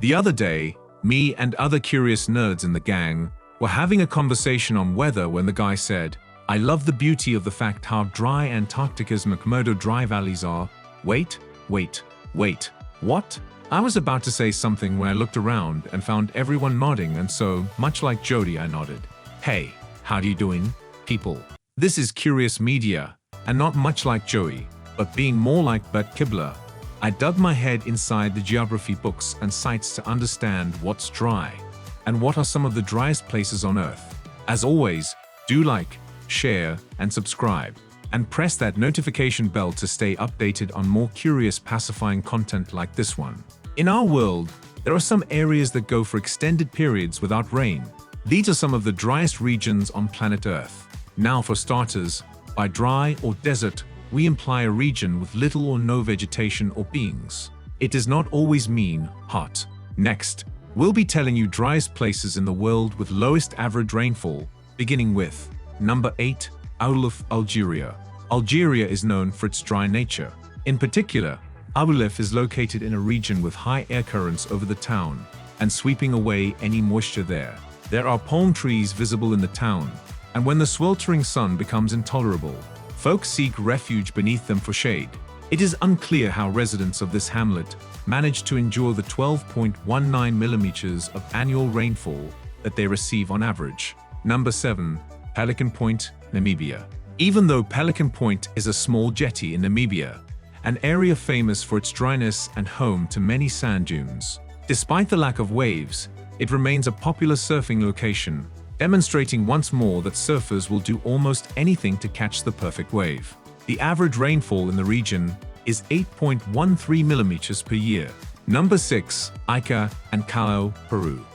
The other day, me and other curious nerds in the gang were having a conversation on weather when the guy said, "I love the beauty of the fact how dry Antarctica's McMurdo dry valleys are." Wait, what? I was about to say something when I looked around and found everyone nodding, and so, much like Jody, I nodded. Hey, how you doing, people? This is Curious Media, and not much like Joey, but being more like Bert Kibler. I dug my head inside the geography books and sites to understand what's dry, and what are some of the driest places on Earth. As always, do like, share, and subscribe, and press that notification bell to stay updated on more curious, pacifying content like this one. In our world, there are some areas that go for extended periods without rain. These are some of the driest regions on planet Earth. Now for starters, by dry or desert, we imply a region with little or no vegetation or beings. It does not always mean hot. Next, we'll be telling you driest places in the world with lowest average rainfall, beginning with number 8, Aoulef, Algeria. Algeria is known for its dry nature. In particular, Aoulef is located in a region with high air currents over the town and sweeping away any moisture there. There are palm trees visible in the town, and when the sweltering sun becomes intolerable, folks seek refuge beneath them for shade. It is unclear how residents of this hamlet manage to endure the 12.19 millimeters of annual rainfall that they receive on average. Number 7, Pelican Point, Namibia. Even though Pelican Point is a small jetty in Namibia, an area famous for its dryness and home to many sand dunes, despite the lack of waves, it remains a popular surfing location, demonstrating once more that surfers will do almost anything to catch the perfect wave. The average rainfall in the region is 8.13 millimeters per year. Number 6, Ica And Callao, Peru.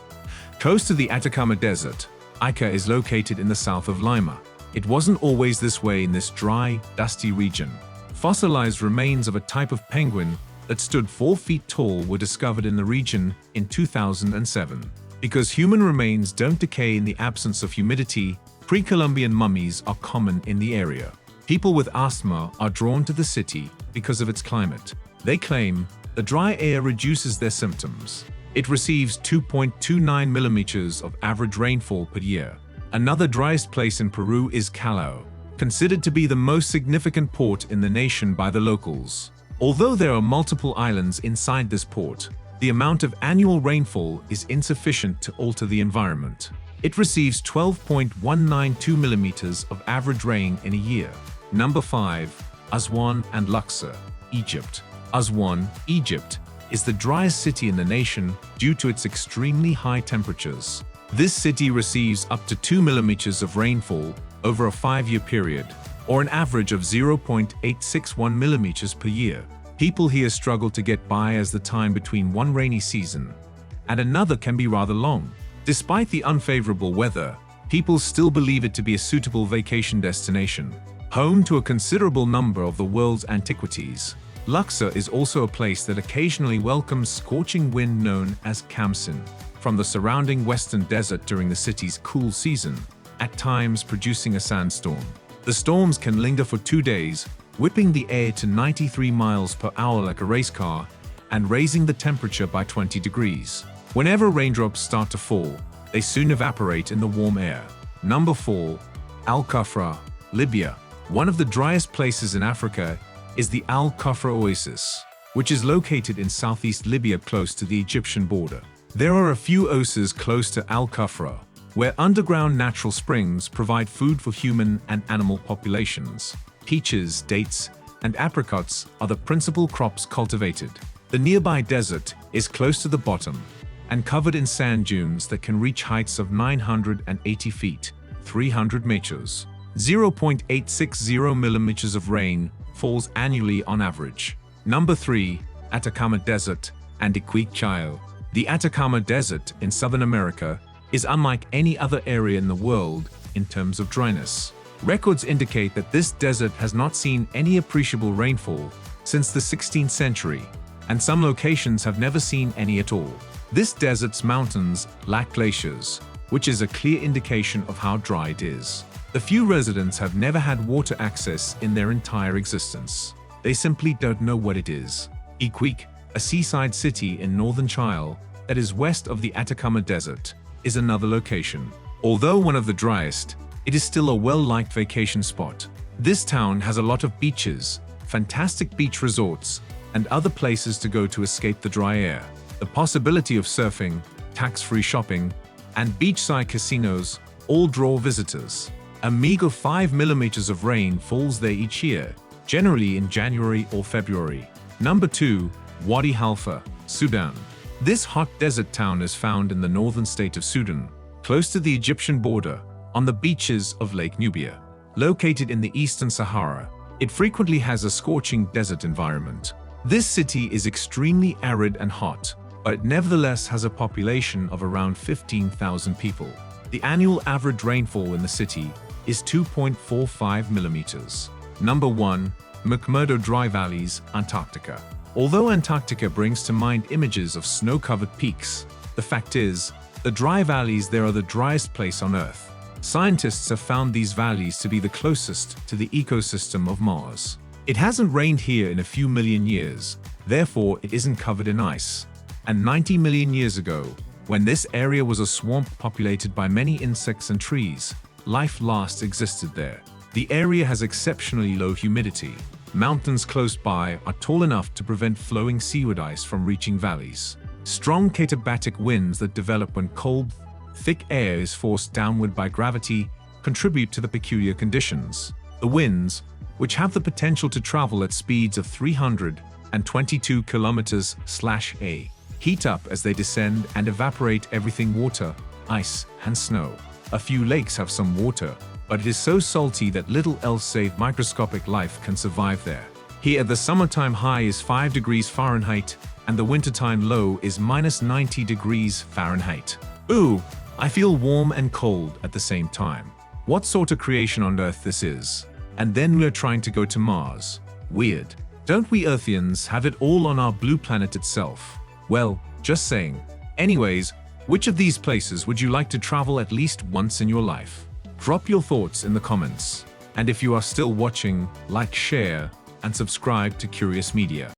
Close to the Atacama Desert, Ica is located in the south of Lima. It wasn't always this way in this dry, dusty region. Fossilized remains of a type of penguin that stood 4 feet tall were discovered in the region in 2007. Because human remains don't decay in the absence of humidity, pre-Columbian mummies are common in the area. People with asthma are drawn to the city because of its climate. They claim the dry air reduces their symptoms. It receives 2.29 millimeters of average rainfall per year. Another driest place in Peru is Callao, considered to be the most significant port in the nation by the locals. Although there are multiple islands inside this port, the amount of annual rainfall is insufficient to alter the environment. It receives 12.192 millimeters of average rain in a year. Number 5, Aswan and Luxor, Egypt. Aswan, Egypt, is the driest city in the nation due to its extremely high temperatures. This city receives up to 2 millimeters of rainfall over a 5-year period, or an average of 0.861 millimeters per year. People here struggle to get by as the time between one rainy season and another can be rather long. Despite the unfavorable weather, people still believe it to be a suitable vacation destination, home to a considerable number of the world's antiquities. Luxor is also a place that occasionally welcomes scorching wind known as Kamsin from the surrounding western desert during the city's cool season, at times producing a sandstorm. The storms can linger for 2 days, whipping the air to 93 miles per hour like a race car and raising the temperature by 20 degrees. Whenever raindrops start to fall, they soon evaporate in the warm air. Number 4, Al-Kufrah, Libya. One of the driest places in Africa is the Al-Kufrah Oasis, which is located in southeast Libya close to the Egyptian border. There are a few oases close to Al-Kufrah, where underground natural springs provide food for human and animal populations. Peaches, dates, and apricots are the principal crops cultivated. The nearby desert is close to the bottom and covered in sand dunes that can reach heights of 980 feet, 300 meters. 0.860 millimeters of rain falls annually on average. Number 3, Atacama Desert and Iquique. The Atacama Desert in Southern America is unlike any other area in the world in terms of dryness. Records indicate that this desert has not seen any appreciable rainfall since the 16th century, and some locations have never seen any at all. This desert's mountains lack glaciers, which is a clear indication of how dry it is. The few residents have never had water access in their entire existence. They simply don't know what it is. Iquique, a seaside city in northern Chile, that is west of the Atacama Desert, is another location. Although one of the driest, it is still a well-liked vacation spot. This town has a lot of beaches, fantastic beach resorts, and other places to go to escape the dry air. The possibility of surfing, tax-free shopping, and beachside casinos all draw visitors. A meager 5 millimeters of rain falls there each year, generally in January or February. Number 2. Wadi Halfa, Sudan. This hot desert town is found in the northern state of Sudan, close to the Egyptian border, on the beaches of Lake Nubia. Located in the eastern Sahara, it frequently has a scorching desert environment. This city is extremely arid and hot, but it nevertheless has a population of around 15,000 people. The annual average rainfall in the city is 2.45 millimeters. Number 1. McMurdo Dry Valleys, Antarctica. Although Antarctica brings to mind images of snow-covered peaks, the fact is, the dry valleys there are the driest place on Earth. Scientists have found these valleys to be the closest to the ecosystem of Mars. It hasn't rained here in a few million years, therefore it isn't covered in ice. And 90 million years ago, when this area was a swamp populated by many insects and trees, life last existed there. The area has exceptionally low humidity. Mountains close by are tall enough to prevent flowing seaward ice from reaching valleys. Strong katabatic winds that develop when cold, thick air is forced downward by gravity contribute to the peculiar conditions. The winds, which have the potential to travel at speeds of 322 km/h, heat up as they descend and evaporate everything water, ice, and snow. A few lakes have some water, but it is so salty that little else save microscopic life can survive there. Here the summertime high is 5 degrees Fahrenheit, and the wintertime low is -90 degrees Fahrenheit. Ooh, I feel warm and cold at the same time. What sort of creation on Earth this is? And then we're trying to go to Mars. Weird. Don't we Earthians have it all on our blue planet itself? Well, just saying. Anyways, which of these places would you like to travel at least once in your life? Drop your thoughts in the comments. And if you are still watching, like, share, and subscribe to Curious Media.